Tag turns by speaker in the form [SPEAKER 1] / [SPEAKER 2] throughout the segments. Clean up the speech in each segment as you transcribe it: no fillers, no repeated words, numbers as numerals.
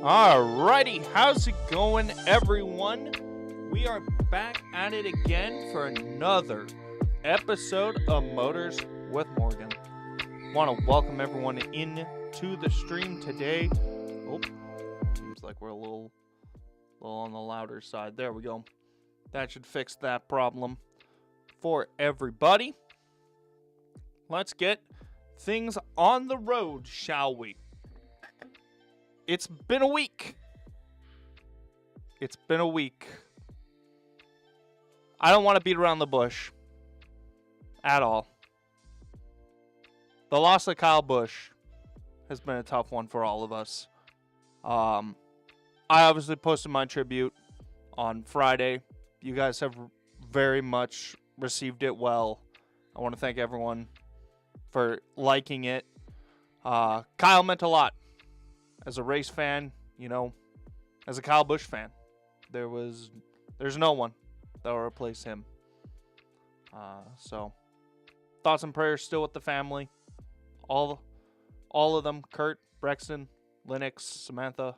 [SPEAKER 1] Alrighty, how's it going, everyone? We are back at it again for another episode of Motors with Morgan. Want to welcome everyone into the stream today. Oh, seems like we're a little on the louder side. There we go. That should fix that problem for everybody. Let's get things on the road, shall we? It's been a week. It's been a week. I don't want to beat around the bush at all. The loss of Kyle Busch has been a tough one for all of us. I obviously posted my tribute on Friday. You guys have very much received it well. I want to thank everyone for liking it. Kyle meant a lot. As a race fan, as a Kyle Busch fan, there's no one that will replace him. So, thoughts and prayers still with the family. All of them, Kurt, Brexton, Lennox, Samantha,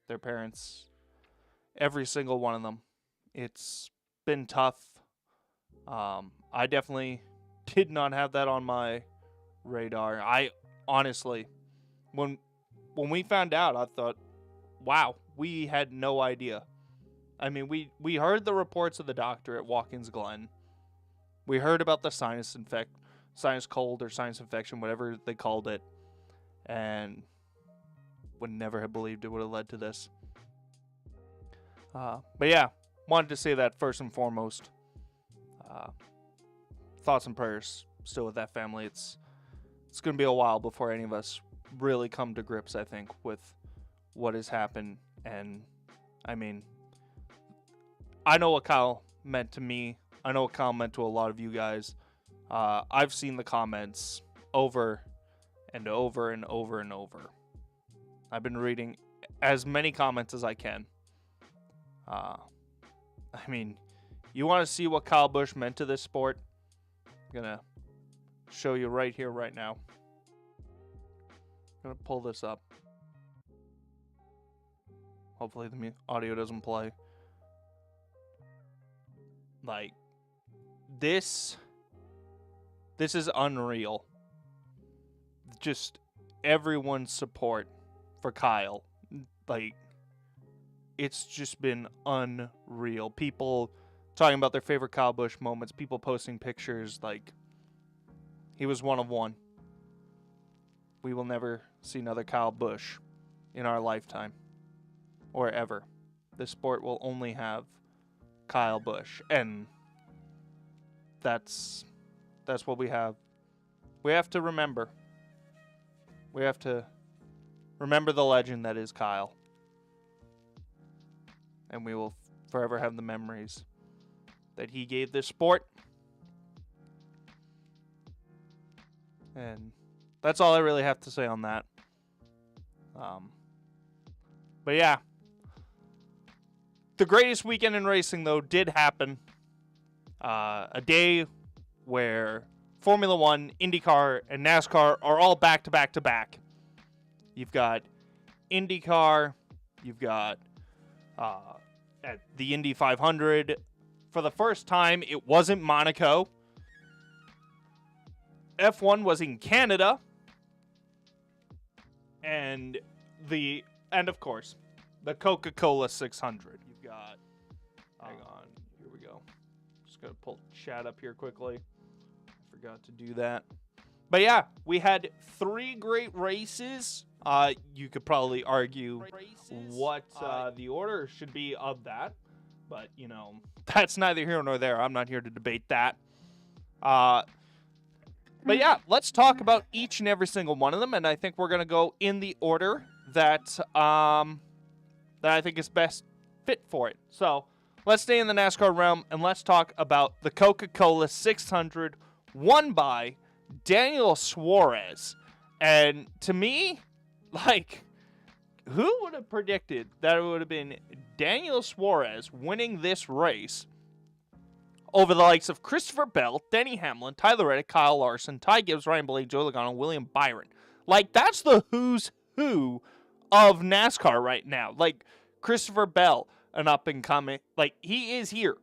[SPEAKER 1] their parents, every single one of them. It's been tough. I definitely did not have that on my radar. I honestly, when we found out, I thought, wow, we had no idea. I mean, we heard the reports of the doctor at Watkins Glen. We heard about the sinus cold or sinus infection, whatever they called it. And would never have believed it would have led to this. But yeah, wanted to say that first and foremost. Thoughts and prayers still with that family. It's going to be a while before any of us really come to grips, I think, with what has happened. And, I mean, I know what Kyle meant to me. I know what Kyle meant to a lot of you guys. I've seen the comments over and over and over and over. I've been reading as many comments as I can. I mean, you want to see what Kyle Busch meant to this sport? I'm going to show you right here, right now. I'm going to pull this up. Hopefully the audio doesn't play. Like, this is unreal. Just everyone's support for Kyle. Like, it's just been unreal. People talking about their favorite Kyle Busch moments. People posting pictures. Like, he was one of one. We will never see another Kyle Busch in our lifetime. Or ever. This sport will only have Kyle Busch. And that's what we have. We have to remember. We have to remember the legend that is Kyle. And we will forever have the memories that he gave this sport. And that's all I really have to say on that. But yeah. The greatest weekend in racing, though, did happen. A day where Formula One, IndyCar, and NASCAR are all back to back to back. You've got IndyCar. You've got at the Indy 500. For the first time, it wasn't Monaco. F1 was in Canada. And of course, the Coca-Cola 600. You've got, hang on, here we go. Just going to pull chat up here quickly. I forgot to do that. But yeah, we had 3 great races. You could probably argue what the order should be of that. But, that's neither here nor there. I'm not here to debate that. But yeah, let's talk about each and every single one of them. And I think we're going to go in the order that I think is best fit for it. So let's stay in the NASCAR realm and let's talk about the Coca-Cola 600 won by Daniel Suarez. And to me, who would have predicted that it would have been Daniel Suarez winning this race over the likes of Christopher Bell, Denny Hamlin, Tyler Reddick, Kyle Larson, Ty Gibbs, Ryan Blaney, Joey Logano, William Byron. That's the who's who of NASCAR right now. Christopher Bell, an up-and-coming. He is here.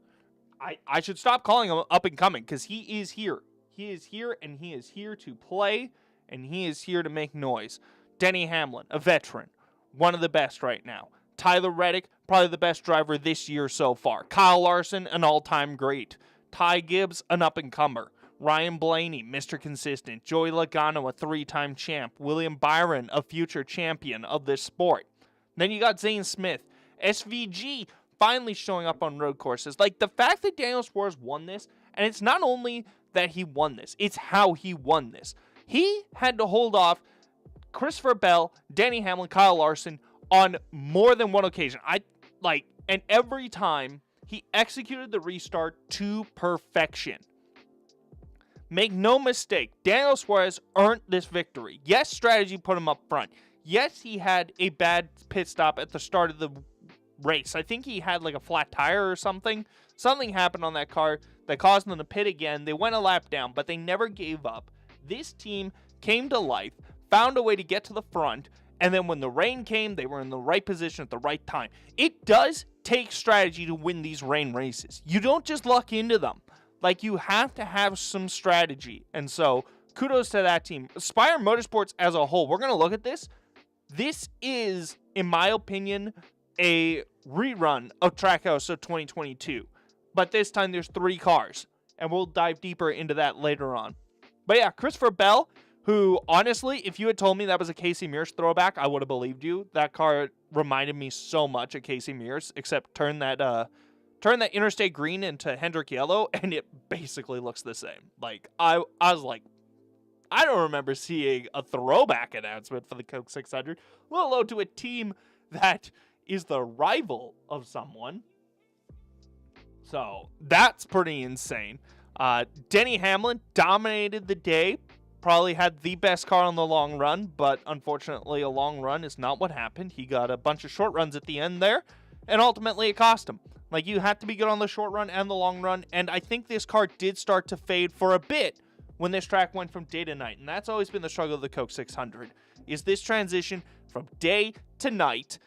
[SPEAKER 1] I should stop calling him up-and-coming because he is here. He is here, and he is here to play, and he is here to make noise. Denny Hamlin, a veteran, one of the best right now. Tyler Reddick, probably the best driver this year so far. Kyle Larson, an all-time great. Ty Gibbs, an up-and-comer. Ryan Blaney, Mr. Consistent. Joey Logano, a 3-time champ. William Byron, a future champion of this sport. Then you got Zane Smith, SVG, finally showing up on road courses. Like, the fact that Daniel Suarez won this, and it's not only that he won this, it's how he won this. He had to hold off Christopher Bell, Denny Hamlin, Kyle Larson on more than one occasion. And every time he executed the restart to perfection. Make no mistake, Daniel Suarez earned this victory. Yes, strategy put him up front. Yes, he had a bad pit stop at the start of the race. I think he had like a flat tire or something. Something happened on that car that caused them to pit again. They went a lap down, but they never gave up. This team came to life, found a way to get to the front, and then when the rain came, they were in the right position at the right time. It does take strategy to win these rain races. You don't just luck into them. Like, you have to have some strategy. And so, kudos to that team. Spire Motorsports as a whole, we're going to look at this. This is, in my opinion, a rerun of Trackhouse of 2022. But this time there's 3 cars. And we'll dive deeper into that later on. But yeah, Christopher Bell, who, honestly, if you had told me that was a Casey Mears throwback, I would have believed you. That car reminded me so much of Casey Mears, except turn that Interstate Green into Hendrick Yellow, and it basically looks the same. Like, I was like, I don't remember seeing a throwback announcement for the Coke 600, let alone to a team that is the rival of someone. So, that's pretty insane. Denny Hamlin dominated the day, probably had the best car on the long run, but unfortunately a long run is not what happened. He got a bunch of short runs at the end there, and ultimately it cost him. Like, you have to be good on the short run and the long run, and I think this car did start to fade for a bit when this track went from day to night, and that's always been the struggle of the Coke 600, is this transition from day to night.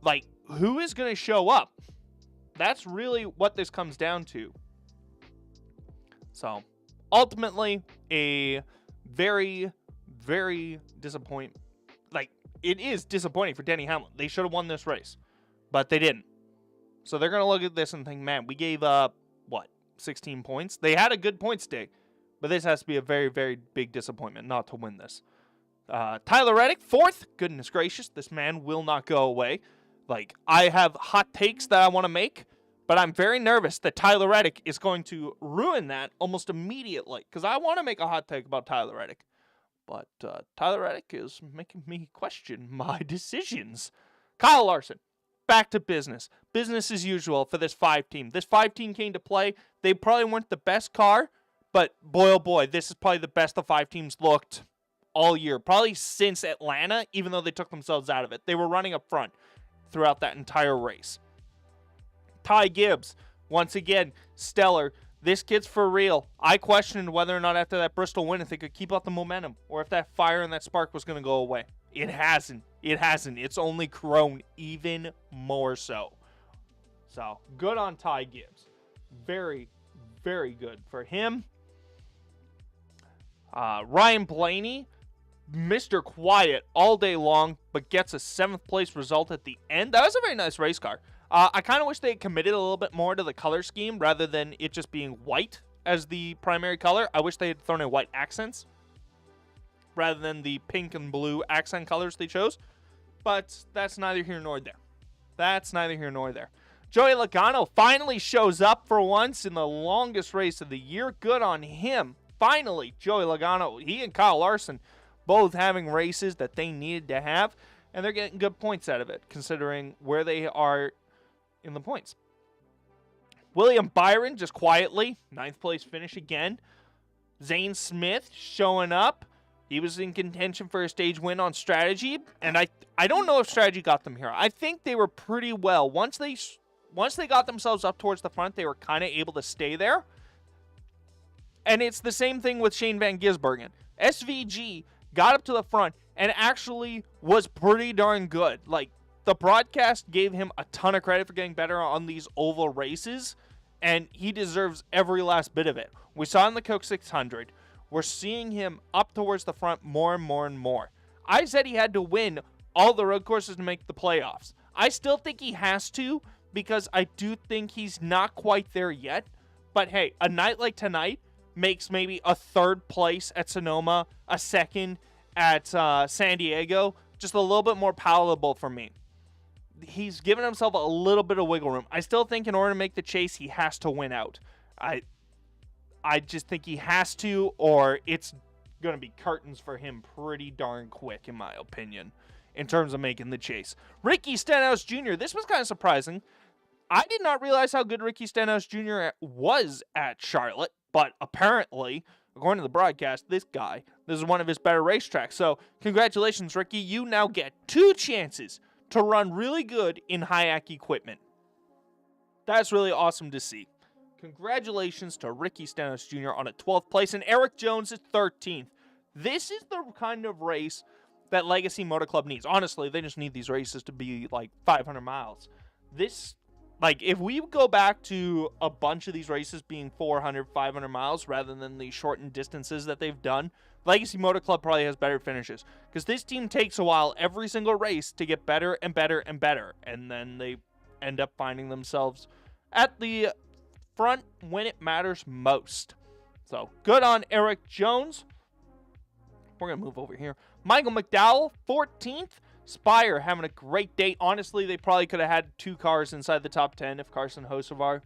[SPEAKER 1] Like, who is going to show up? That's really what this comes down to. So, ultimately, a very, very disappointing. Like, it is disappointing for Denny Hamlin. They should have won this race, but they didn't. So they're going to look at this and think, man, we gave up, 16 points? They had a good points day, but this has to be a very, very big disappointment not to win this. Tyler Reddick, 4th. Goodness gracious, this man will not go away. Like, I have hot takes that I want to make, but I'm very nervous that Tyler Reddick is going to ruin that almost immediately, because I want to make a hot take about Tyler Reddick. But Tyler Reddick is making me question my decisions. Kyle Larson. Back to business. Business as usual for this 5 team. This 5 team came to play. They probably weren't the best car, but boy, oh boy, this is probably the best the 5 teams looked all year. Probably since Atlanta, even though they took themselves out of it. They were running up front throughout that entire race. Ty Gibbs, once again, stellar. This kid's for real. I questioned whether or not after that Bristol win if they could keep up the momentum or if that fire and that spark was going to go away. It hasn't. It hasn't. It's only grown even more so. So, good on Ty Gibbs. Very, very good for him. Ryan Blaney, Mr. Quiet all day long, but gets a 7th place result at the end. That was a very nice race car. I kind of wish they had committed a little bit more to the color scheme rather than it just being white as the primary color. I wish they had thrown in white accents rather than the pink and blue accent colors they chose. But that's neither here nor there. That's neither here nor there. Joey Logano finally shows up for once in the longest race of the year. Good on him. Finally, Joey Logano, he and Kyle Larson both having races that they needed to have, and they're getting good points out of it, considering where they are in the points. William Byron, just quietly, 9th place finish again. Zane Smith showing up. He was in contention for a stage win on strategy, and I don't know if strategy got them here. I think they were pretty well. Once they got themselves up towards the front, they were kind of able to stay there. And it's the same thing with Shane Van Gisbergen. SVG got up to the front and actually was pretty darn good. Like, the broadcast gave him a ton of credit for getting better on these oval races, and he deserves every last bit of it. We saw in the Coke 600, we're seeing him up towards the front more and more and more. I said he had to win all the road courses to make the playoffs. I still think he has to, because I do think he's not quite there yet. But hey, a night like tonight makes maybe a 3rd place at Sonoma, a 2nd at San Diego, just a little bit more palatable for me. he's given himself a little bit of wiggle room. I still think in order to make the chase, he has to win out. I just think he has to, or it's going to be curtains for him pretty darn quick, in my opinion, in terms of making the chase. Ricky Stenhouse Jr., this was kind of surprising. I did not realize how good Ricky Stenhouse Jr. was at Charlotte, but apparently, according to the broadcast, this is one of his better racetracks. So, congratulations, Ricky. You now get 2 chances to run really good in Hayek equipment. That's really awesome to see. Congratulations to Ricky Stenhouse Jr. on a 12th place, and Eric Jones is 13th. This is the kind of race that Legacy Motor Club needs. Honestly, they just need these races to be like 500 miles. If we go back to a bunch of these races being 400, 500 miles rather than the shortened distances that they've done, Legacy Motor Club probably has better finishes. Because this team takes a while every single race to get better and better and better. And then they end up finding themselves at the front when it matters most. So, good on Eric Jones. We're going to move over here. Michael McDowell, 14th. Spire having a great day. Honestly, they probably could have had 2 cars inside the top 10 if Carson Hocevar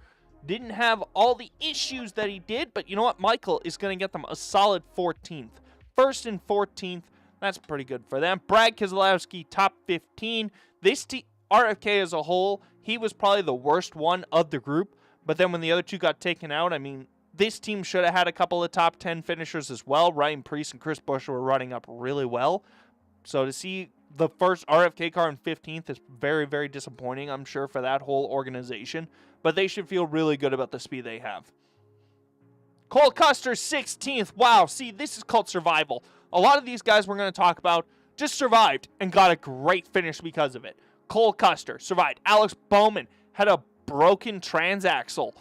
[SPEAKER 1] didn't have all the issues that he did. But you know what? Michael is going to get them a solid 14th. First and 14th. That's pretty good for them. Brad Keselowski, top 15. This RFK as a whole, he was probably the worst one of the group. But then when the other 2 got taken out, I mean, this team should have had a couple of top 10 finishers as well. Ryan Preece and Chris Buescher were running up really well. So to see the first RFK car in 15th is very, very disappointing, I'm sure, for that whole organization. But they should feel really good about the speed they have. Cole Custer, 16th. Wow, see, this is called survival. A lot of these guys we're going to talk about just survived and got a great finish because of it. Cole Custer survived. Alex Bowman had a broken transaxle.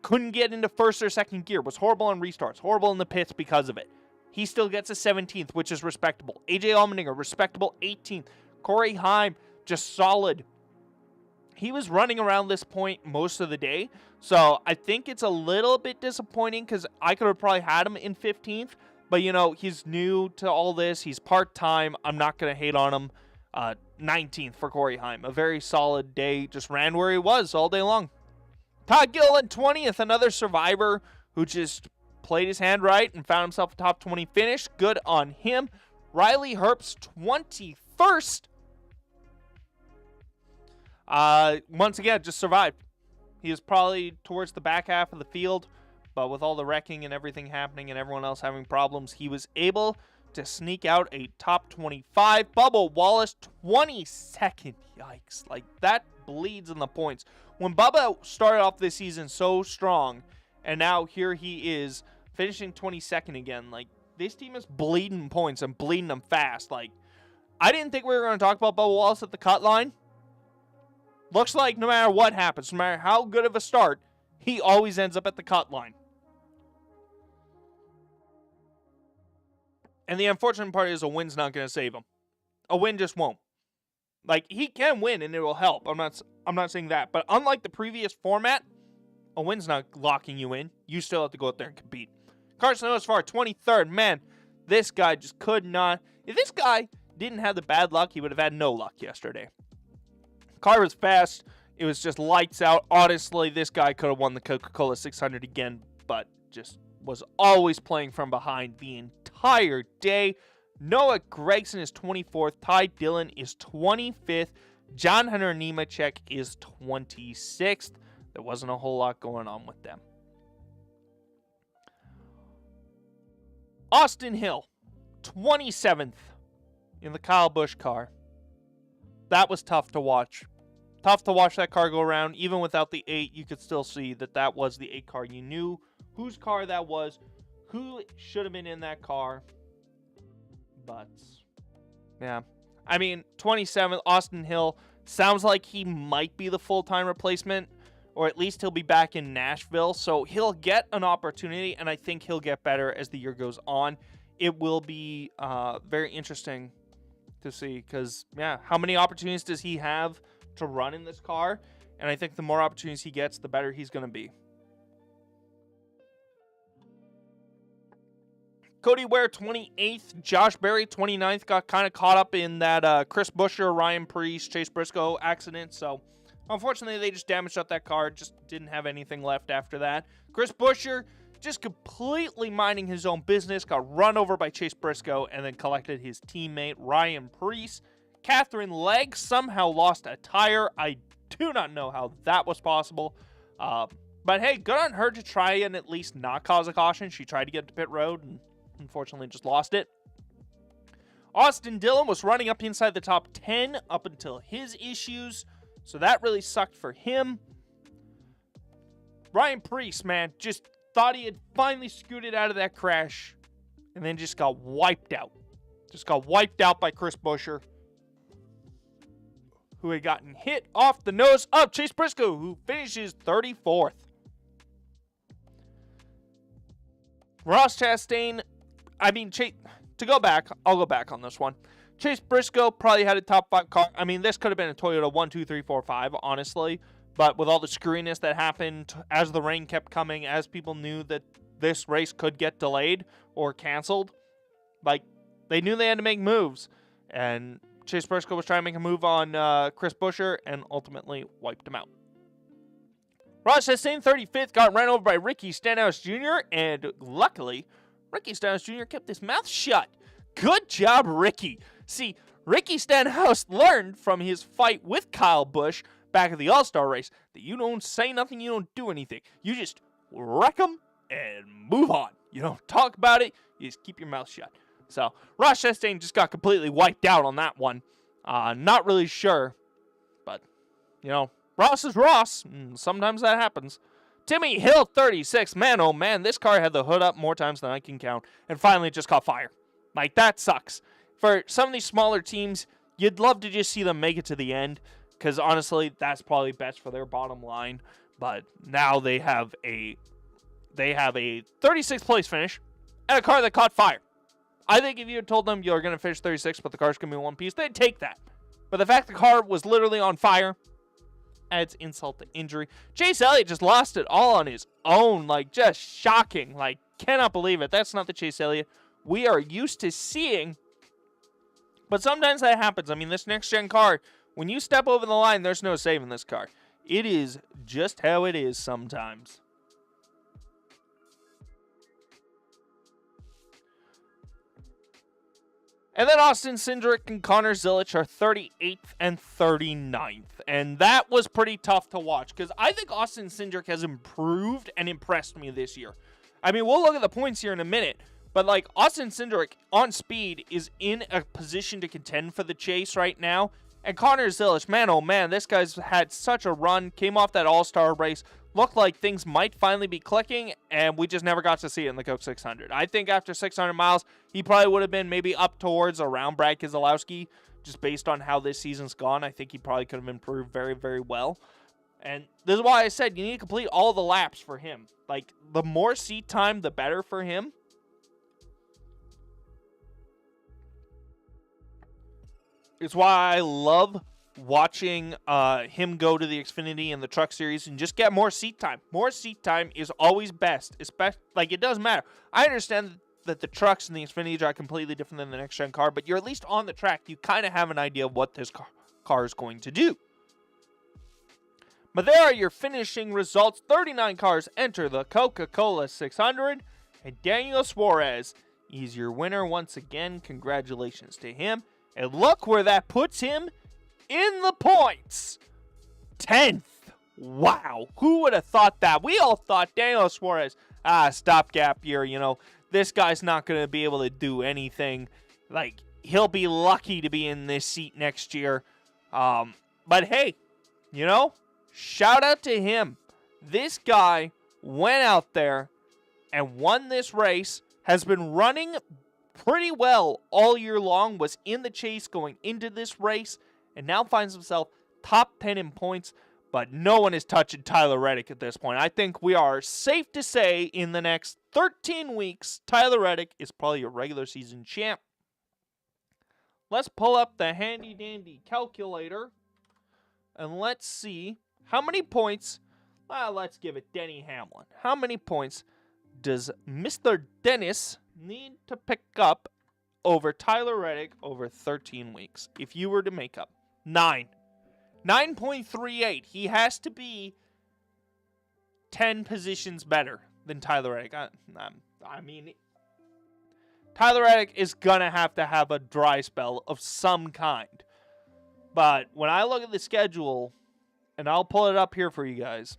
[SPEAKER 1] Couldn't get into first or second gear. Was horrible on restarts. Horrible in the pits because of it. He still gets a 17th, which is respectable. AJ Allmendinger, respectable 18th. Corey Heim, just solid. He was running around this point most of the day. So I think it's a little bit disappointing because I could have probably had him in 15th. But, he's new to all this. He's part-time. I'm not going to hate on him. 19th for Corey Heim. A very solid day. Just ran where he was all day long. Todd Gilliland, 20th. Another survivor who just played his hand right and found himself a top 20 finish. Good on him. Riley Herbst, 21st. Once again, just survived. He was probably towards the back half of the field, but with all the wrecking and everything happening and everyone else having problems, he was able to sneak out a top 25. Bubba Wallace, 22nd. Yikes. That bleeds in the points. When Bubba started off this season so strong, and now here he is finishing 22nd again. This team is bleeding points and bleeding them fast. I didn't think we were going to talk about Bubba Wallace at the cut line. Looks like no matter what happens, no matter how good of a start, he always ends up at the cut line. And the unfortunate part is a win's not going to save him. A win just won't. He can win and it will help. I'm not saying that. But unlike the previous format, a win's not locking you in. You still have to go out there and compete. Carson Hocevar, 23rd. Man, this guy just could not. If this guy didn't have the bad luck, he would have had no luck yesterday. Car was fast. It was just lights out. Honestly, this guy could have won the Coca-Cola 600 again, but just was always playing from behind the entire day. Noah Gragson is 24th. Ty Dillon is 25th. John Hunter Nemechek is 26th. There wasn't a whole lot going on with them. Austin Hill, 27th in the Kyle Busch car. That was tough to watch. Tough to watch that car go around. Even without the 8, you could still see that was the 8 car. You knew whose car that was, who should have been in that car. But, yeah. 27th, Austin Hill. Sounds like he might be the full-time replacement, or at least he'll be back in Nashville. So he'll get an opportunity, and I think he'll get better as the year goes on. It will be very interesting to see because, how many opportunities does he have to run in this car? And I think the more opportunities he gets, the better he's going to be. Cody Ware, 28th. Josh Berry, 29th. Got kind of caught up in that Chris Buescher, Ryan Preece, Chase Briscoe accident. So, unfortunately, they just damaged up that car. Just didn't have anything left after that. Chris Buescher, just completely minding his own business. Got run over by Chase Briscoe and then collected his teammate, Ryan Preece. Catherine Legg somehow lost a tire. I do not know how that was possible. But hey, good on her to try and at least not cause a caution. She tried to get to pit road and unfortunately just lost it. Austin Dillon was running up inside the top 10 up until his issues. So that really sucked for him. Ryan Preece, man, just thought he had finally scooted out of that crash and then just got wiped out. Just got wiped out by Chris Buescher, who had gotten hit off the nose of Chase Briscoe, who finishes 34th. Ross Chastain, to go back, I'll go back on this one. Chase Briscoe probably had a top 5 car. I mean, this could have been a Toyota 1, 2, 3, 4, 5, honestly. But with all the screwiness that happened as the rain kept coming, as people knew that this race could get delayed or canceled, like, they knew they had to make moves. And Chase Briscoe was trying to make a move on Chris Buescher and ultimately wiped him out. Ross Chastain, 35th, got ran over by Ricky Stenhouse Jr., and luckily, Ricky Stenhouse Jr. kept his mouth shut. Good job, Ricky. See, Ricky Stenhouse learned from his fight with Kyle Busch back at the All-Star race that you don't say nothing, you don't do anything. You just wreck them and move on. You don't talk about it, you just keep your mouth shut. So, Ross Chastain just got completely wiped out on that one. Not really sure, but, Ross is Ross. Sometimes that happens. Timmy Hill, 36. Man, oh man, this car had the hood up more times than I can count, and finally it just caught fire. Like, that sucks. For some of these smaller teams, you'd love to just see them make it to the end, because honestly, that's probably best for their bottom line. But now they have a 36th place finish and a car that caught fire. I think if you had told them you're going to finish 36th, but the car's going to be in one piece, they'd take that. But the fact the car was literally on fire adds insult to injury. Chase Elliott just lost it all on his own. Like, just shocking. Like, cannot believe it. That's not the Chase Elliott we are used to seeing. But sometimes that happens. I mean, this next-gen car, when you step over the line, there's no saving this car. It is just how it is sometimes. And then Austin Cindric and Connor Zilisch are 38th and 39th. And that was pretty tough to watch because I think Austin Cindric has improved and impressed me this year. I mean, we'll look at the points here in a minute. But, like, Austin Cindric on speed is in a position to contend for the chase right now. And Connor Zilisch, man, oh man, this guy's had such a run. Came off that All-Star race. Looked like things might finally be clicking, and we just never got to see it in the Coke 600. I think after 600 miles, he probably would have been maybe up towards around Brad Keselowski, just based on how this season's gone. I think he probably could have improved very, very well. And this is why I said you need to complete all the laps for him. Like, the more seat time, the better for him. It's why I love watching him go to the Xfinity and the Truck Series and just get more seat time. More seat time is always best. Like, it doesn't matter. I understand that the trucks and the Xfinity are completely different than the next-gen car, but you're at least on the track. You kind of have an idea of what this car is going to do. But there are your finishing results. 39 cars enter the Coca-Cola 600, and Daniel Suarez is your winner once again. Congratulations to him. And look where that puts him in the points. 10th. Wow. Who would have thought that? We all thought Daniel Suarez, stopgap year, this guy's not going to be able to do anything. Like, he'll be lucky to be in this seat next year. But hey, shout out to him. This guy went out there and won this race, has been running pretty well all year long, was in the chase going into this race, and now finds himself top 10 in points, but no one is touching Tyler Reddick at this point. I think we are safe to say in the next 13 weeks, Tyler Reddick is probably a regular season champ. Let's pull up the handy-dandy calculator, and let's see how many points, let's give it Denny Hamlin. How many points does Mr. Dennis need to pick up over Tyler Reddick over 13 weeks? If you were to make up 9.38, he has to be 10 positions better than Tyler Reddick. I mean, Tyler Reddick is going to have a dry spell of some kind. But when I look at the schedule, and I'll pull it up here for you guys.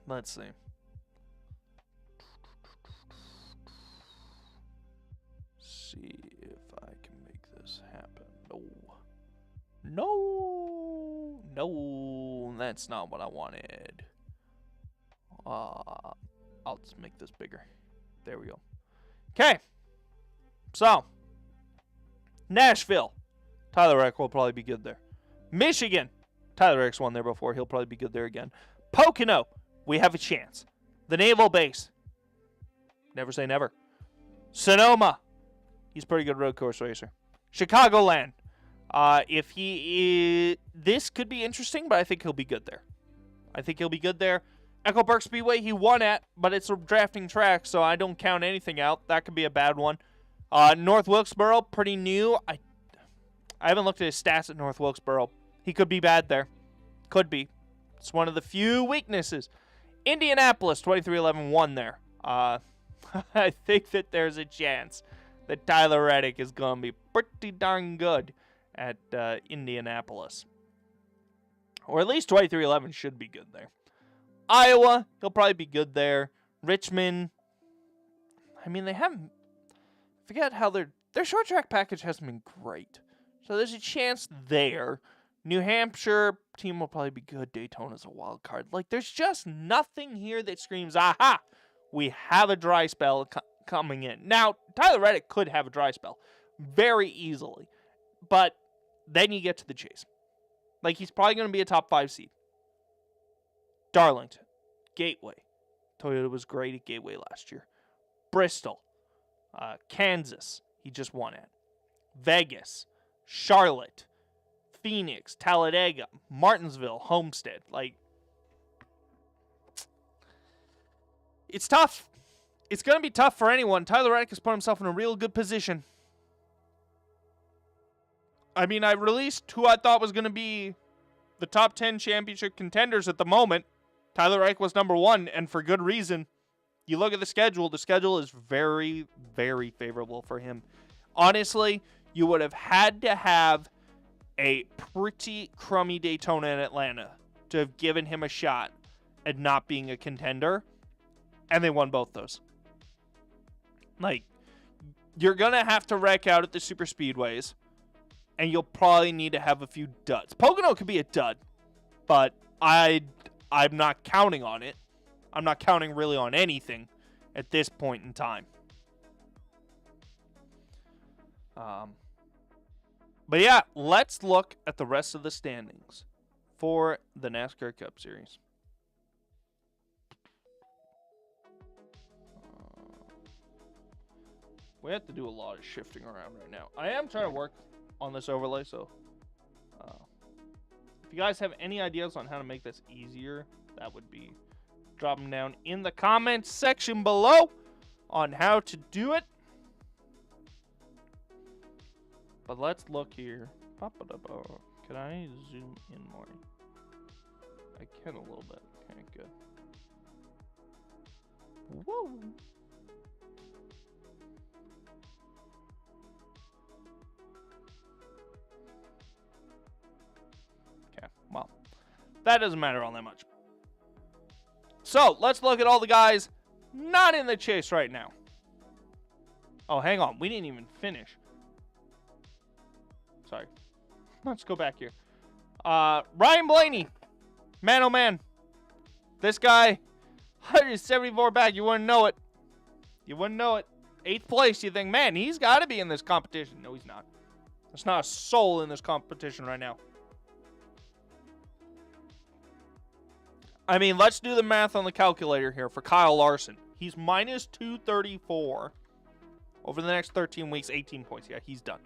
[SPEAKER 1] Let's see. See if I can make this happen. No, that's not what I wanted. I'll just make this bigger. There we go. Okay. So, Nashville. Tyler Reddick will probably be good there. Michigan. Tyler Reddick's won there before. He'll probably be good there again. Pocono. We have a chance. The Naval Base. Never say never. Sonoma. He's a pretty good road course racer. Chicagoland. This could be interesting, but I think he'll be good there. Echo Park Speedway, he won at, but it's a drafting track, so I don't count anything out. That could be a bad one. North Wilkesboro, pretty new. I haven't looked at his stats at North Wilkesboro. He could be bad there. Could be. It's one of the few weaknesses. Indianapolis, 2311 won there. I think that there's a chance that Tyler Reddick is going to be pretty darn good at Indianapolis. Or at least 2311 should be good there. Iowa, he'll probably be good there. Richmond, I mean, they haven't, forget how their short track package hasn't been great. So there's a chance there. New Hampshire, team will probably be good. Daytona's a wild card. Like, there's just nothing here that screams, aha, we have a dry spell coming in. Now, Tyler Reddick could have a dry spell very easily. But then you get to the chase. Like, he's probably going to be a top 5 seed. Darlington, Gateway. Toyota was great at Gateway last year. Bristol, Kansas, he just won at. Vegas, Charlotte, Phoenix, Talladega, Martinsville, Homestead. Like, it's tough. It's going to be tough for anyone. Tyler Reddick has put himself in a real good position. I mean, I released who I thought was going to be the top 10 championship contenders at the moment. Tyler Reddick was number 1, and for good reason. You look at the schedule is very, very favorable for him. Honestly, you would have had to have a pretty crummy Daytona in Atlanta to have given him a shot at not being a contender, and they won both those. Like, you're going to have to wreck out at the super speedways, and you'll probably need to have a few duds. Pocono could be a dud, but I'm not counting on it. I'm not counting really on anything at this point in time. But yeah, let's look at the rest of the standings for the NASCAR Cup Series. We have to do a lot of shifting around right now. I am trying to work on this overlay, so if you guys have any ideas on how to make this easier, that would be drop them down in the comments section below on how to do it. But let's look here. Can I zoom in more? I can a little bit. Okay, good. Whoa. Okay, well, that doesn't matter all that much. So, let's look at all the guys not in the chase right now. Oh, hang on. We didn't even finish. Sorry. Let's go back here. Ryan Blaney. Man, oh man. This guy, 174 back. You wouldn't know it. You wouldn't know it. 8th place. You think, man, he's got to be in this competition. No, he's not. There's not a soul in this competition right now. I mean, let's do the math on the calculator here for Kyle Larson. He's minus 234 over the next 13 weeks, 18 points. Yeah, he's done.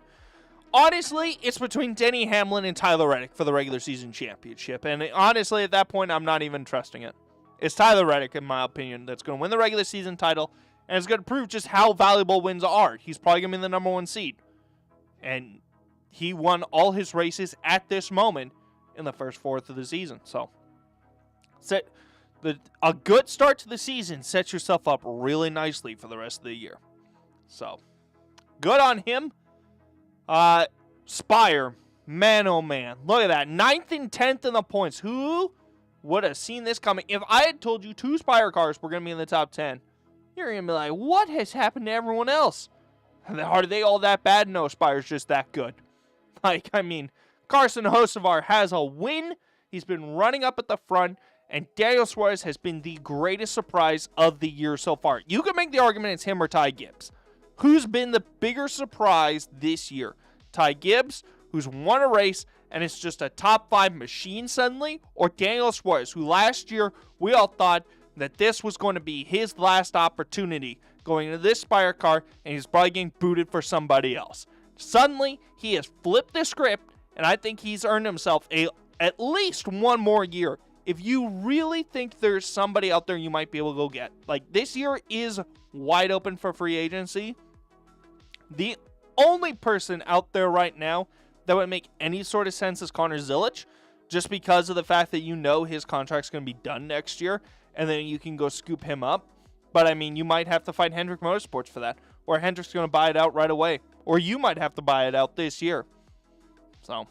[SPEAKER 1] Honestly, it's between Denny Hamlin and Tyler Reddick for the regular season championship. And honestly, at that point, I'm not even trusting it. It's Tyler Reddick, in my opinion, that's going to win the regular season title And it's going to prove just how valuable wins are. He's probably going to be the number 1 seed. And he won all his races at this moment in the first fourth of the season. So, a good start to the season sets yourself up really nicely for the rest of the year. So, good on him. Spire, man oh man. Look at that. 9th and 10th in the points. Who would have seen this coming? If I had told you 2 Spire cars were going to be in the top 10, you're going to be like, what has happened to everyone else? Are they all that bad? No, Spire's just that good. Carson Hocevar has a win. He's been running up at the front, and Daniel Suarez has been the greatest surprise of the year so far. You can make the argument it's him or Ty Gibbs. Who's been the bigger surprise this year? Ty Gibbs, who's won a race, and it's just a top 5 machine suddenly, or Daniel Suarez, who last year we all thought that this was going to be his last opportunity going into this Spire car, and he's probably getting booted for somebody else. Suddenly, he has flipped the script, and I think he's earned himself at least 1 more year. If you really think there's somebody out there you might be able to go get, this year is wide open for free agency. The only person out there right now that would make any sort of sense is Connor Zilic, just because of the fact that his contract's going to be done next year, and then you can go scoop him up. But, you might have to fight Hendrick Motorsports for that, or Hendrick's going to buy it out right away, or you might have to buy it out this year. So,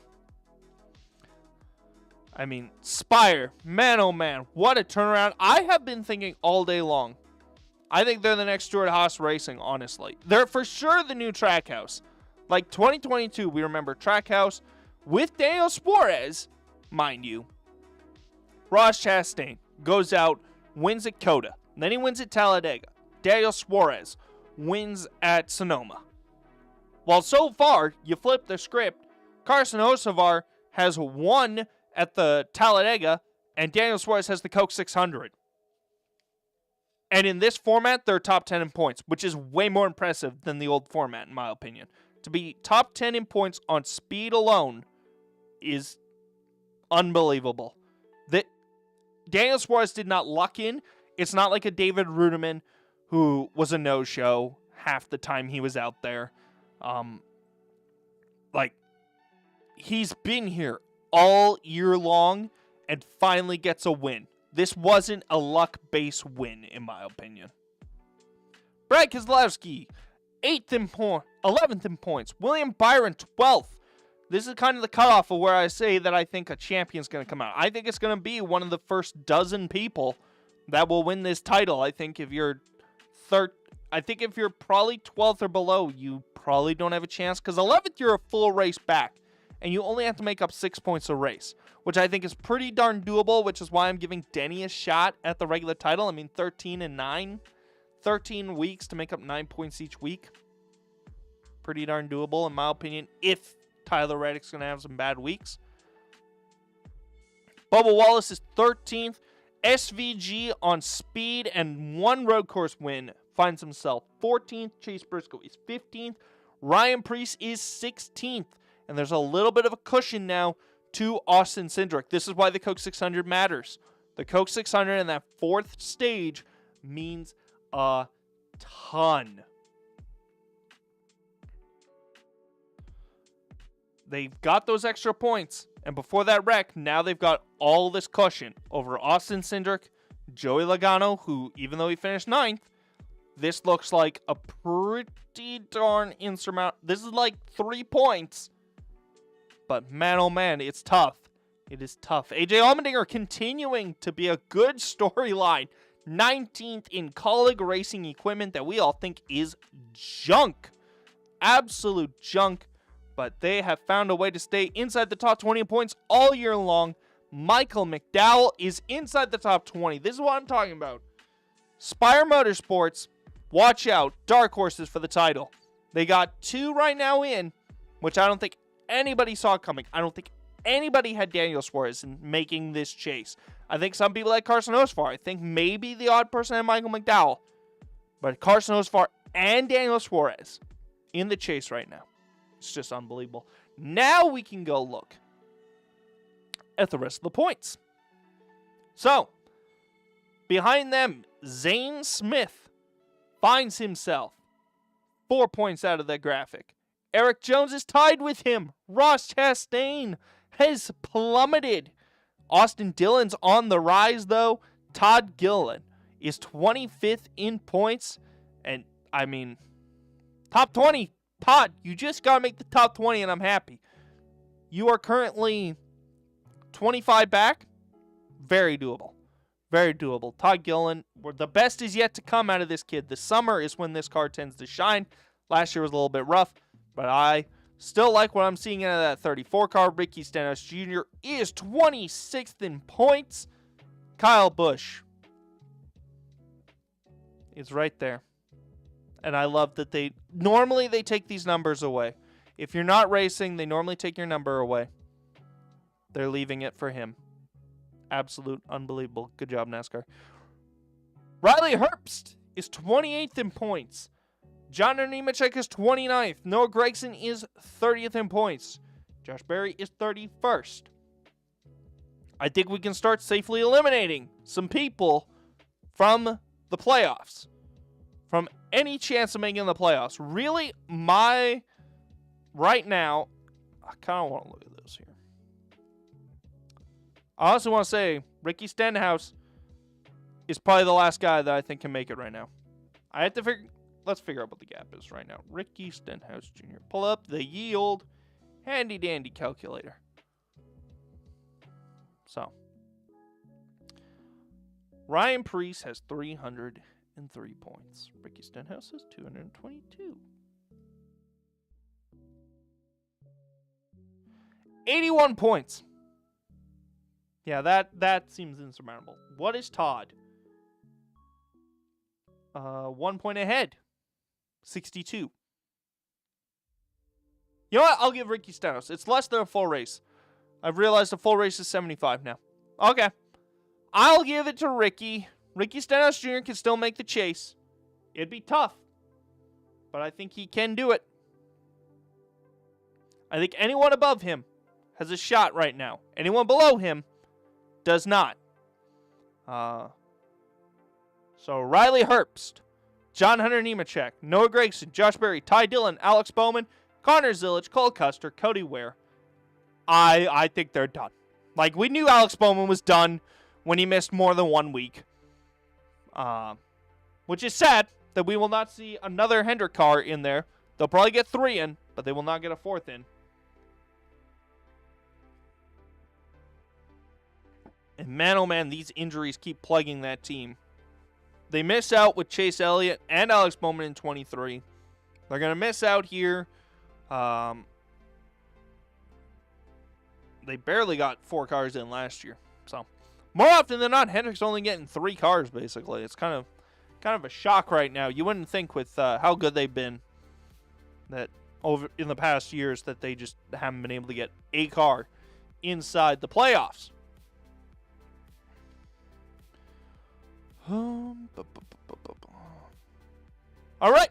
[SPEAKER 1] Spire, man oh man, what a turnaround. I have been thinking all day long, I think they're the next Stuart Haas Racing, honestly. They're for sure the new Trackhouse. 2022, we remember Trackhouse with Daniel Suarez, mind you. Ross Chastain goes out, wins at Coda. Then he wins at Talladega. Daniel Suarez wins at Sonoma. Well, so far, you flip the script. Carson Hocevar has won at the Talladega, and Daniel Suarez has the Coke 600. And in this format, they're top 10 in points, which is way more impressive than the old format, in my opinion. To be top 10 in points on speed alone is unbelievable. Daniel Suarez did not luck in. It's not like a David Ruderman who was a no-show half the time he was out there. He's been here all year long and finally gets a win. This wasn't a luck-based win, in my opinion. Brad Keselowski, 11th in points. William Byron, 12th. This is kind of the cutoff of where I say that I think a champion's going to come out. I think it's going to be one of the first dozen people that will win this title. I think if you're probably 12th or below, you probably don't have a chance. Because 11th, you're a full race back. And you only have to make up 6 points a race, which I think is pretty darn doable, which is why I'm giving Denny a shot at the regular title. 13 and 9. 13 weeks to make up 9 points each week. Pretty darn doable, in my opinion, if Tyler Reddick's going to have some bad weeks. Bubba Wallace is 13th. SVG on speed and 1 road course win finds himself 14th. Chase Briscoe is 15th. Ryan Preece is 16th. And there's a little bit of a cushion now to Austin Cindric. This is why the Coke 600 matters. The Coke 600 in that 4th stage means a ton. They've got those extra points. And before that wreck, now they've got all this cushion over Austin Cindric, Joey Logano, who, even though he finished 9th, this looks like a pretty darn insurmountable. This is like 3 points. But man, oh man, it's tough. It is tough. AJ Allmendinger continuing to be a good storyline. 19th in colleague racing equipment that we all think is junk. Absolute junk. But they have found a way to stay inside the top 20 points all year long. Michael McDowell is inside the top 20. This is what I'm talking about. Spire Motorsports, watch out. Dark horses for the title. They got 2 right now in, which I don't think anybody saw coming. I don't think anybody had Daniel Suarez in making this chase. I think some people had Carson Hocevar. I think maybe the odd person had Michael McDowell. But Carson Hocevar and Daniel Suarez in the chase right now. It's just unbelievable. Now we can go look at the rest of the points. So, behind them, Zane Smith, finds himself 4 points out of that graphic. Eric Jones is tied with him. Ross Chastain has plummeted. Austin Dillon's on the rise, though. Todd Gilliland is 25th in points. And, I mean, top 20. Todd, you just got to make the top 20, and I'm happy. You are currently 25 back. Very doable. Very doable. Todd Gilliland, the best is yet to come out of this kid. The summer is when this car tends to shine. Last year was a little bit rough, but I still like what I'm seeing out of that 34 car. Ricky Stenhouse Jr. is 26th in points. Kyle Busch is right there. And I love that normally they take these numbers away. If you're not racing, they normally take your number away. They're leaving it for him. Absolute unbelievable. Good job, NASCAR. Riley Herbst is 28th in points. John Nemechek is 29th. Noah Gragson is 30th in points. Josh Berry is 31st. I think we can start safely eliminating some people from the playoffs. From any chance of making the playoffs. Really, right now, I kind of want to look at this here. I also want to say Ricky Stenhouse is probably the last guy that I think can make it right now. Let's figure out what the gap is right now. Ricky Stenhouse Jr. Pull up the ye old handy dandy calculator. So, Ryan Preece has 303 points. Ricky Stenhouse has 222. 81 points. Yeah, that seems insurmountable. What is Todd? 1 point ahead. 62. You know what? I'll give Ricky Stenhouse. It's less than a full race. I've realized a full race is 75 now. Okay. I'll give it to Ricky. Ricky Stenhouse Jr. can still make the chase. It'd be tough. But I think he can do it. I think anyone above him has a shot right now. Anyone below him does not. So Riley Herbst, John Hunter Nemechek, Noah Gragson, Josh Berry, Ty Dillon, Alex Bowman, Connor Zilic, Cole Custer, Cody Ware. I think they're done. Like, we knew Alex Bowman was done when he missed more than 1 week. Which is sad that we will not see another Hendrick car in there. They'll probably get 3 in, but they will not get a 4th in. And man, oh man, these injuries keep plaguing that team. They miss out with Chase Elliott and Alex Bowman in 23. They're going to miss out here. They barely got 4 cars in last year. So, more often than not, Hendrick's only getting 3 cars, basically. It's kind of a shock right now. You wouldn't think with how good they've been that over in the past years that they just haven't been able to get a car inside the playoffs. All right.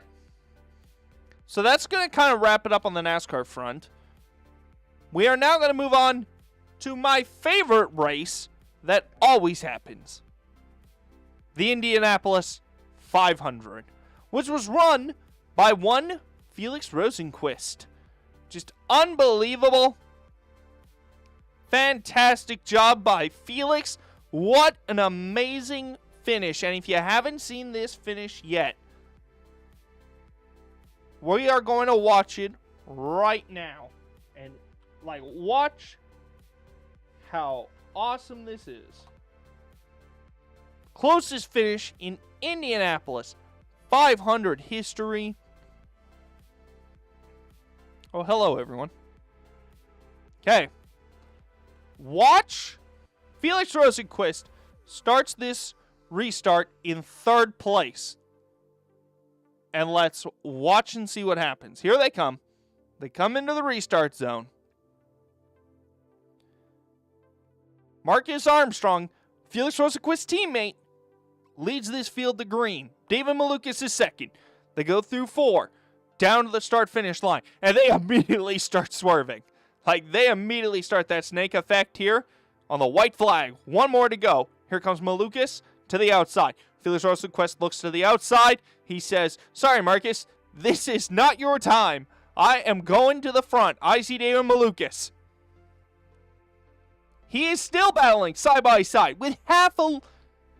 [SPEAKER 1] So that's going to kind of wrap it up on the NASCAR front. We are now going to move on to my favorite race that always happens. The Indianapolis 500, which was run by one Felix Rosenqvist. Just unbelievable. Fantastic job by Felix. What an amazing finish. And if you haven't seen this finish yet, we are going to watch it right now. And, watch how awesome this is. Closest finish in Indianapolis 500 history. Oh, hello, everyone. Okay. Watch Felix Rosenqvist starts this restart in 3rd place. And let's watch and see what happens. Here they come. They come into the restart zone. Marcus Armstrong, Felix Rosenqvist's teammate, leads this field to green. David Malukas is second. They go through 4, down to the start-finish line, and they immediately start swerving. They immediately start that snake effect here on the white flag. 1 more to go. Here comes Malukas to the outside. Felix Rosenqvist looks to the outside. He says, sorry, Marcus, this is not your time. I am going to the front. I see David Malukas. He is still battling side by side with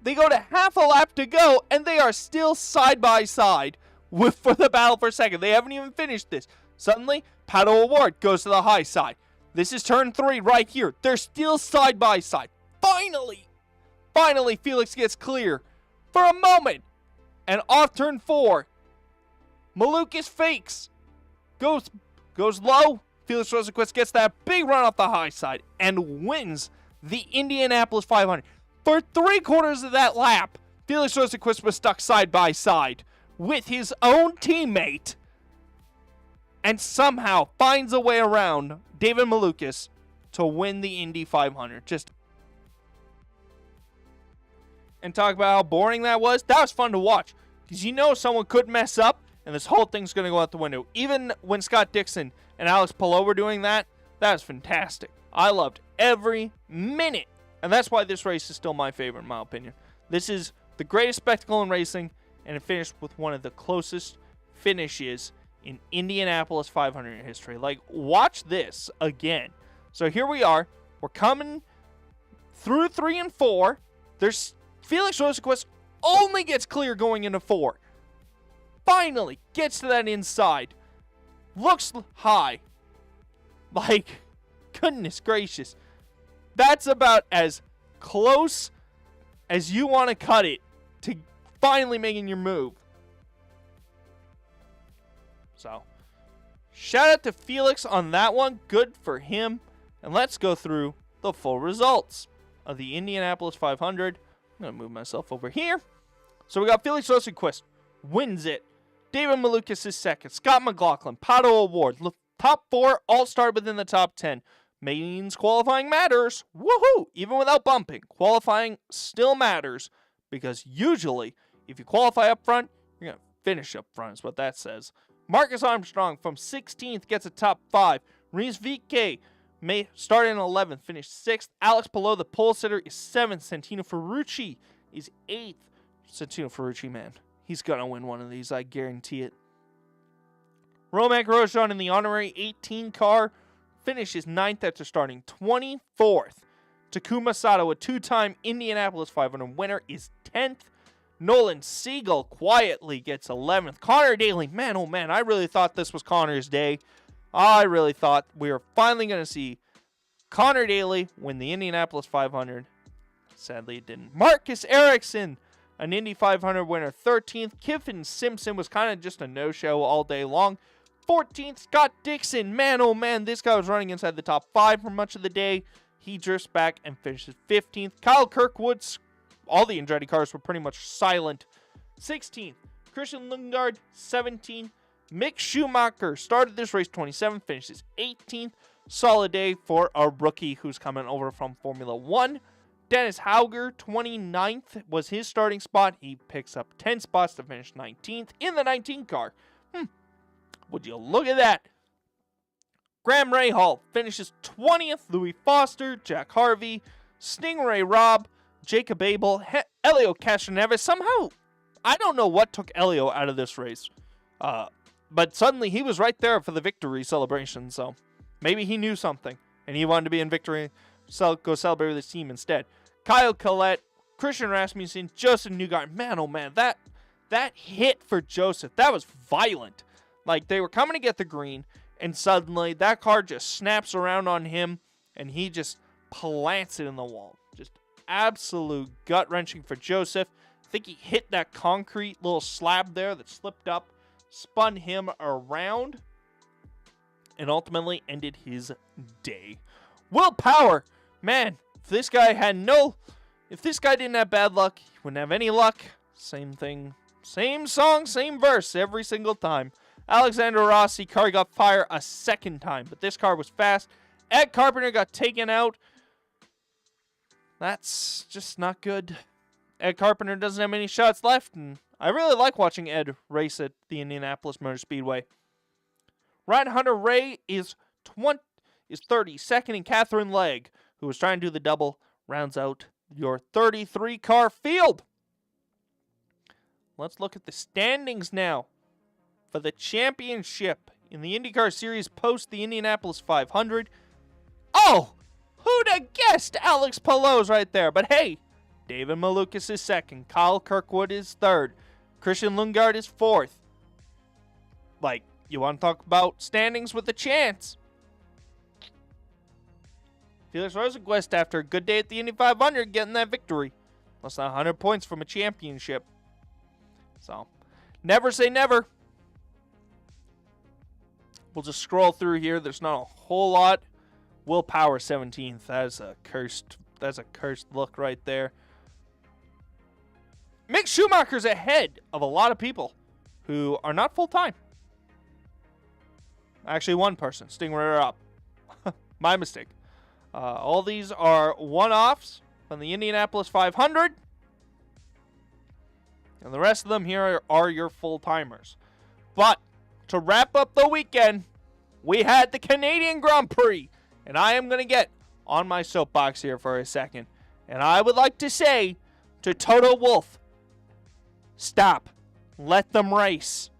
[SPEAKER 1] they go to half a lap to go, and they are still side by side for the battle for second. They haven't even finished this. Suddenly, Pato O'Ward goes to the high side. This is turn 3 right here. They're still side by side. Finally, Felix gets clear for a moment. And off turn 4, Malukas fakes. Goes low. Felix Rosenqvist gets that big run off the high side and wins the Indianapolis 500. For 3/4 of that lap, Felix Rosenqvist was stuck side by side with his own teammate and somehow finds a way around David Malukas to win the Indy 500. And talk about how boring that was. That was fun to watch because you know someone could mess up and this whole thing's going to go out the window. Even when Scott Dixon and Alex Palou were doing that, that was fantastic. I loved every minute. And that's why this race is still my favorite, in my opinion. This is the greatest spectacle in racing, and it finished with one of the closest finishes in Indianapolis 500 history. Like, watch this again. So here we are. We're coming through 3 and 4. There's Felix Rosenqvist only gets clear going into 4. Finally gets to that inside. Looks high. Like, goodness gracious. That's about as close as you want to cut it to finally making your move. So, shout out to Felix on that one. Good for him. And let's go through the full results of the Indianapolis 500. I'm going to move myself over here. So we got Felix Rosenqvist wins it. David Malukas is second. Scott McLaughlin, Pato O'Ward. Top 4 all started within the top 10. Means qualifying matters. Woohoo! Even without bumping, qualifying still matters because usually if you qualify up front, you're going to finish up front is what that says. Marcus Armstrong from 16th gets a top 5. Reese VK may start in 11th, finish 6th. Alex Palou, the pole sitter, is 7th. Santino Ferrucci is 8th. Santino Ferrucci, man, he's going to win one of these. I guarantee it. Romain Grosjean in the honorary 18 car finishes 9th after starting 24th. Takuma Sato, a 2-time Indianapolis 500 winner, is 10th. Nolan Siegel quietly gets 11th. Connor Daly, man, oh man, I really thought this was Connor's day. I really thought we were finally going to see Connor Daly win the Indianapolis 500. Sadly, it didn't. Marcus Ericsson, an Indy 500 winner, 13th. Kiffin Simpson was kind of just a no-show all day long. 14th, Scott Dixon. Man, oh man, this guy was running inside the top 5 for much of the day. He drifts back and finishes 15th. Kyle Kirkwood, all the Andretti cars were pretty much silent. 16th, Christian Lundgaard, 17th. Mick Schumacher started this race 27th, finishes 18th. Solid day for a rookie who's coming over from Formula 1. Dennis Hauger, 29th, was his starting spot. He picks up 10 spots to finish 19th in the 19 car. Would you look at that? Graham Rahal finishes 20th. Louis Foster, Jack Harvey, Stingray Robb, Jacob Abel, Elio Castroneves. Somehow, I don't know what took Elio out of this race. But suddenly he was right there for the victory celebration. So maybe he knew something and he wanted to be in victory. Go celebrate with his team instead. Kyle Collette, Christian Rasmussen, Joseph Newgarden. Man, oh man, that hit for Joseph, that was violent. Like, they were coming to get the green, and suddenly that car just snaps around on him, and he just plants it in the wall. Just absolute gut-wrenching for Joseph. I think he hit that concrete little slab there that slipped up, spun him around, and ultimately ended his day. Will Power, man, if this guy didn't have bad luck, he wouldn't have any luck. Same thing, same song, same verse every single time. Alexander Rossi car got fire a second time, but this car was fast. Ed Carpenter got taken out. That's just not good. Ed Carpenter doesn't have many shots left, and I really like watching Ed race at the Indianapolis Motor Speedway. Ryan Hunter-Ray is 32nd, and Catherine Legg, who was trying to do the double, rounds out your 33-car field. let's look at the standings now for the championship in the IndyCar Series post the Indianapolis 500. Oh, who'd have guessed Alex Palous right there? But hey, David Malukas is second. Kyle Kirkwood is third. Christian Lundgaard is fourth. Like, you want to talk about standings with a chance? Felix Rosenqvist, after a good day at the Indy 500, getting that victory. Less than 100 points from a championship. So, never say never. We'll just scroll through here. There's not a whole lot. Will Power 17th. That's a cursed look right there. Mick Schumacher's ahead of a lot of people who are not full-time. Actually, one person. Stingray up. My mistake. All these are one-offs from the Indianapolis 500. And the rest of them here are your full-timers. But to wrap up the weekend, we had the Canadian Grand Prix. And I am going to get on my soapbox here for a second. And I would like to say to Toto Wolff, stop. Let them race.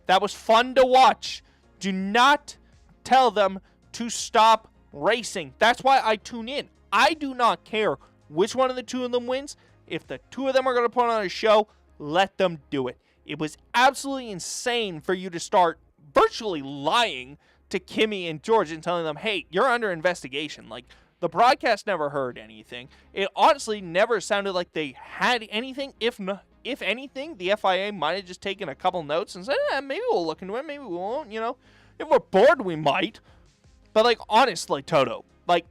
[SPEAKER 1] That was fun to watch. Do not tell them to stop racing. That's why I tune in. I do not care which one of the two of them wins. If the two of them are going to put on a show, let them do it. It was absolutely insane for you to start virtually lying to Kimmy and George and telling them, hey, you're under investigation. Like, the broadcast never heard anything. It honestly never sounded like they had anything. If anything, the FIA might have just taken a couple notes and said, maybe we'll look into it, maybe we won't, you know. If we're bored, we might. But, like, honestly, Toto, like,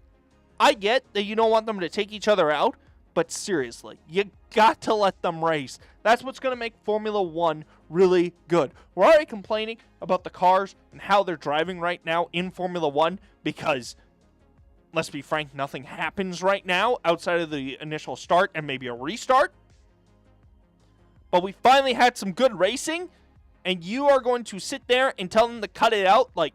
[SPEAKER 1] I get that you don't want them to take each other out, but seriously, you got to let them race. That's what's going to make Formula One really good. We're already complaining about the cars and how they're driving right now in Formula One because, let's be frank, nothing happens right now outside of the initial start and maybe a restart. But we finally had some good racing, and you are going to sit there and tell them to cut it out? Like,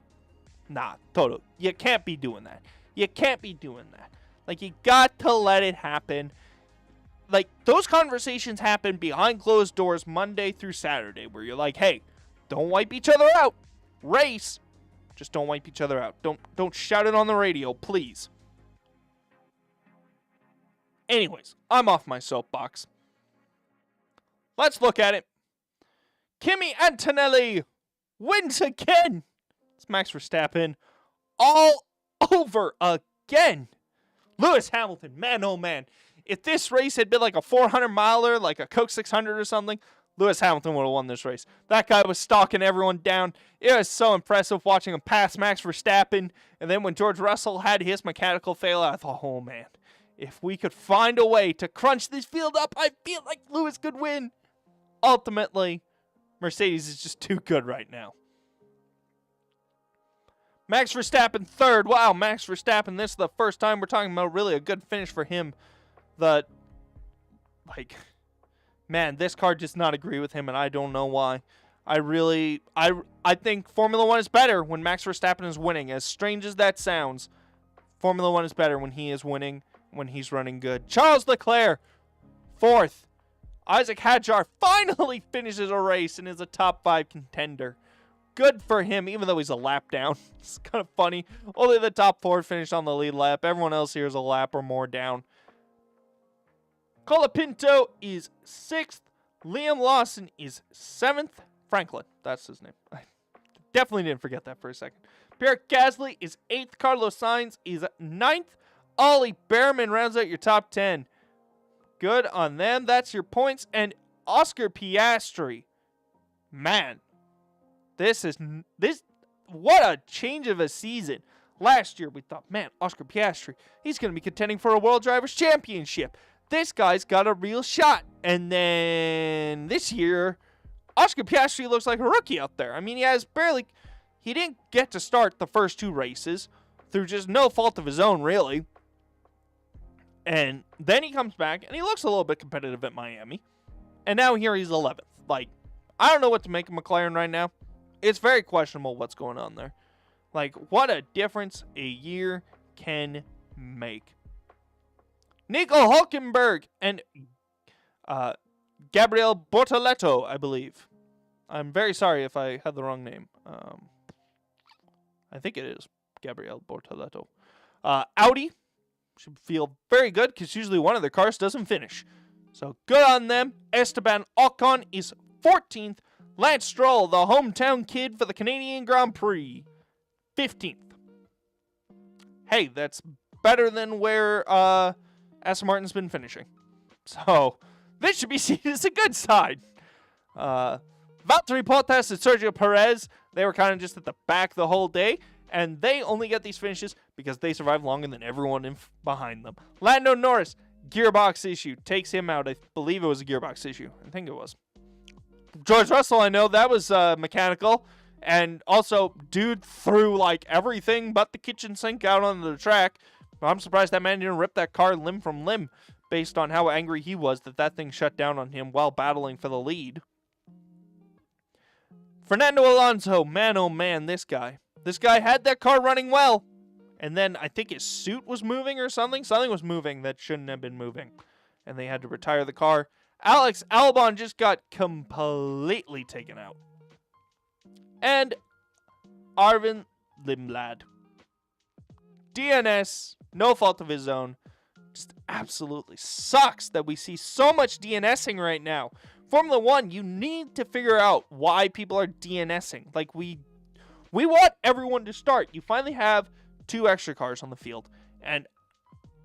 [SPEAKER 1] nah, Toto, you can't be doing that. You can't be doing that. Like, you got to let it happen. Like, those conversations happen behind closed doors Monday through Saturday, where you're like, hey, don't wipe each other out. Race. Just don't wipe each other out. Don't shout it on the radio, please. Anyways, I'm off my soapbox. Let's look at it. Kimi Antonelli wins again. It's Max Verstappen all over again. Lewis Hamilton, man, oh man. If this race had been like a 400-miler, like a Coke 600 or something, Lewis Hamilton would have won this race. That guy was stalking everyone down. It was so impressive watching him pass Max Verstappen. And then when George Russell had his mechanical failure, I thought, oh man, if we could find a way to crunch this field up, I feel like Lewis could win. Ultimately, Mercedes is just too good right now. Max Verstappen third. Wow, Max Verstappen, this is the first time we're talking about really a good finish for him. Man, this car does not agree with him, and I don't know why. I think Formula One is better when Max Verstappen is winning. As strange as that sounds, Formula One is better when he is winning, when he's running good. Charles Leclerc, fourth. Isaac Hadjar finally finishes a race and is a top 5 contender. Good for him, even though he's a lap down. It's kind of funny. Only the top 4 finished on the lead lap. Everyone else here is a lap or more down. Colapinto is 6th. Liam Lawson is 7th. Franklin, that's his name. I definitely didn't forget that for a second. Pierre Gasly is 8th. Carlos Sainz is 9th. Ollie Behrman rounds out your top 10. Good on them. That's your points. And Oscar Piastri. Man, what a change of a season. Last year we thought, man, Oscar Piastri, he's going to be contending for a World Drivers' Championship. This guy's got a real shot. And then this year, Oscar Piastri looks like a rookie out there. I mean, he didn't get to start the first 2 races through just no fault of his own, really. And then he comes back, and he looks a little bit competitive at Miami. And now here he's 11th. Like, I don't know what to make of McLaren right now. It's very questionable what's going on there. Like, what a difference a year can make. Nico Hulkenberg and Gabriel Bortoleto, I believe. I'm very sorry if I had the wrong name. I think it is Gabriel Bortoleto. Audi should feel very good because usually one of their cars doesn't finish. So good on them. Esteban Ocon is 14th. Lance Stroll, the hometown kid for the Canadian Grand Prix, 15th. Hey, that's better than where Aston Martin's been finishing. So this should be seen as a good sign. Valtteri Bottas and Sergio Perez, they were kind of just at the back the whole day, and they only get these finishes because they survived longer than everyone behind them. Lando Norris, gearbox issue, takes him out. I believe it was a gearbox issue. I think it was. George Russell, I know that was mechanical, and also dude threw like everything but the kitchen sink out onto the track. I'm surprised that man didn't rip that car limb from limb based on how angry he was that thing shut down on him while battling for the lead. Fernando Alonso, man oh man, this guy had that car running well, and then I think his suit was moving or something. Something was moving that shouldn't have been moving, and they had to retire the car. Alex Albon just got completely taken out. And Arvin Limblad. DNS, no fault of his own. Just absolutely sucks that we see so much DNSing right now. Formula 1, you need to figure out why people are DNSing. Like, we want everyone to start. You finally have 2 extra cars on the field. And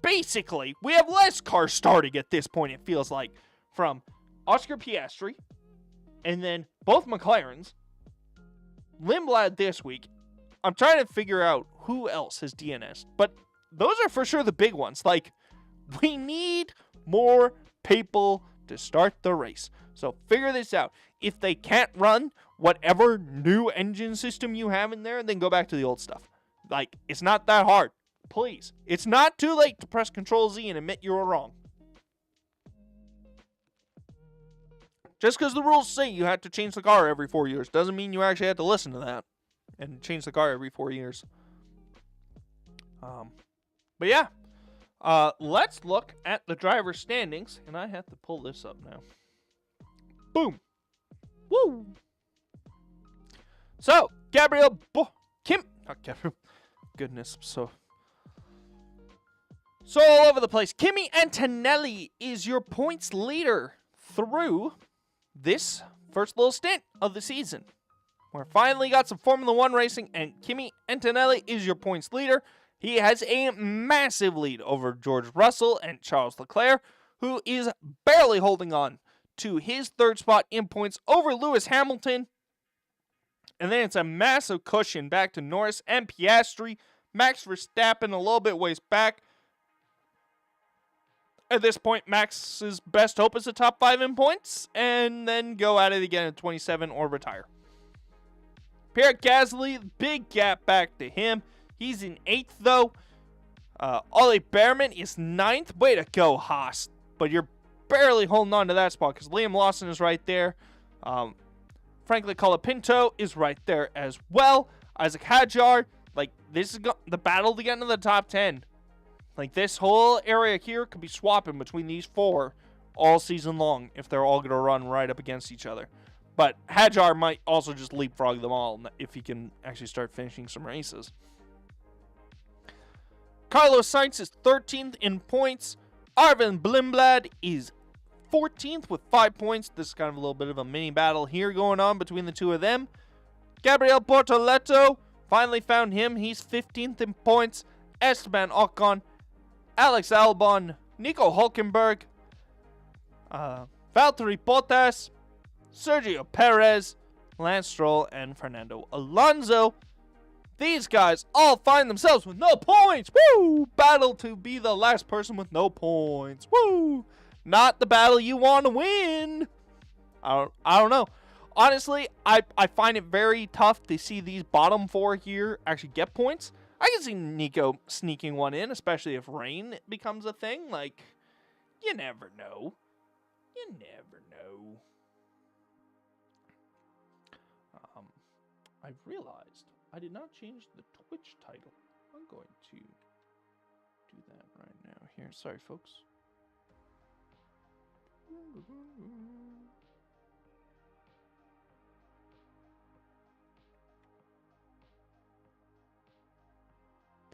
[SPEAKER 1] basically, we have less cars starting at this point, it feels like. From Oscar Piastri, and then both McLarens, Limblad this week. I'm trying to figure out who else has DNS, but those are for sure the big ones. Like, we need more people to start the race. So figure this out. If they can't run whatever new engine system you have in there, then go back to the old stuff. Like, it's not that hard. Please. It's not too late to press Control Z and admit you were wrong. Just because the rules say you have to change the car every 4 years doesn't mean you actually have to listen to that and change the car every 4 years. But yeah, let's look at the driver standings, and I have to pull this up now. Boom. Woo. So, Goodness, so all over the place. Kimi Antonelli is your points leader through this first little stint of the season. We're finally got some Formula 1 racing, and Kimi Antonelli is your points leader. He has a massive lead over George Russell and Charles Leclerc, who is barely holding on to his third spot in points over Lewis Hamilton. And then it's a massive cushion back to Norris and Piastri. Max Verstappen a little bit ways back. At this point, Max's best hope is a top 5 in points, and then go at it again at 27 or retire. Pierre Gasly, big gap back to him. He's in 8th, though. Ollie Behrman is 9th. Way to go, Haas. But you're barely holding on to that spot because Liam Lawson is right there. Franklin Colapinto is right there as well. Isaac Hadjar, like, this is the battle to get into the top 10. Like, this whole area here could be swapping between these 4 all season long if they're all going to run right up against each other. But Hadjar might also just leapfrog them all if he can actually start finishing some races. Carlos Sainz is 13th in points. Arvin Blimblad is 14th with 5 points. This is kind of a little bit of a mini battle here going on between the two of them. Gabriel Bortoleto, finally found him. He's 15th in points. Esteban Ocon, Alex Albon, Nico Hulkenberg, Valtteri Bottas, Sergio Perez, Lance Stroll, and Fernando Alonso. These guys all find themselves with no points. Woo! Battle to be the last person with no points. Woo! Not the battle you want to win. I don't know. Honestly, I find it very tough to see these bottom 4 here actually get points. I can see Nico sneaking one in, especially if rain becomes a thing. Like, you never know. You never know. I realized I did not change the Twitch title. I'm going to do that right now here. Sorry, folks.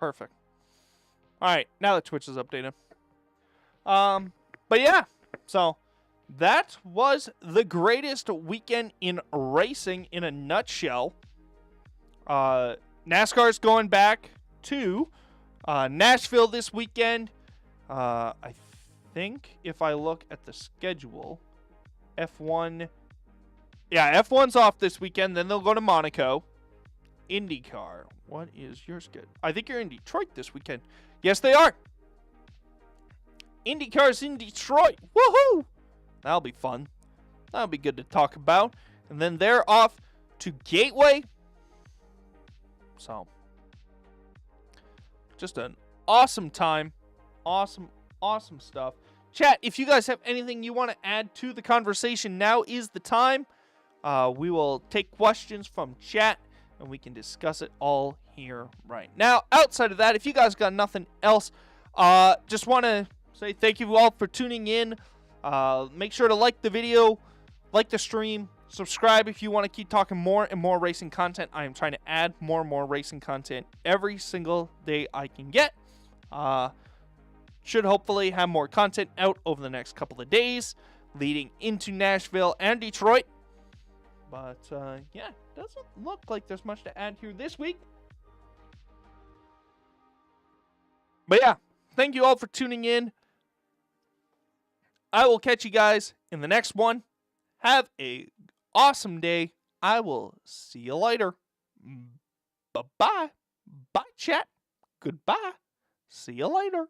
[SPEAKER 1] Perfect. All right, now that Twitch is updated. But yeah, so that was the greatest weekend in racing in a nutshell. NASCAR's going back to Nashville this weekend. I think if I look at the schedule, F1... Yeah, F1's off this weekend. Then they'll go to Monaco. IndyCar. What is your schedule? I think you're in Detroit this weekend. Yes, they are. IndyCar's in Detroit. Woohoo! That'll be fun. That'll be good to talk about. And then they're off to Gateway. So, just an awesome time. Awesome stuff. Chat, if you guys have anything you want to add to the conversation, now is the time. We will take questions from chat, and we can discuss it all here right now. Outside of that, if you guys got nothing else, just want to say thank you all for tuning in. Make sure to like the video, like the stream, subscribe if you want to keep talking more and more racing content. I am trying to add more and more racing content every single day I can get. Should hopefully have more content out over the next couple of days leading into Nashville and Detroit. But, yeah, doesn't look like there's much to add here this week. But, yeah, thank you all for tuning in. I will catch you guys in the next one. Have a awesome day. I will see you later. Bye-bye. Bye, chat. Goodbye. See you later.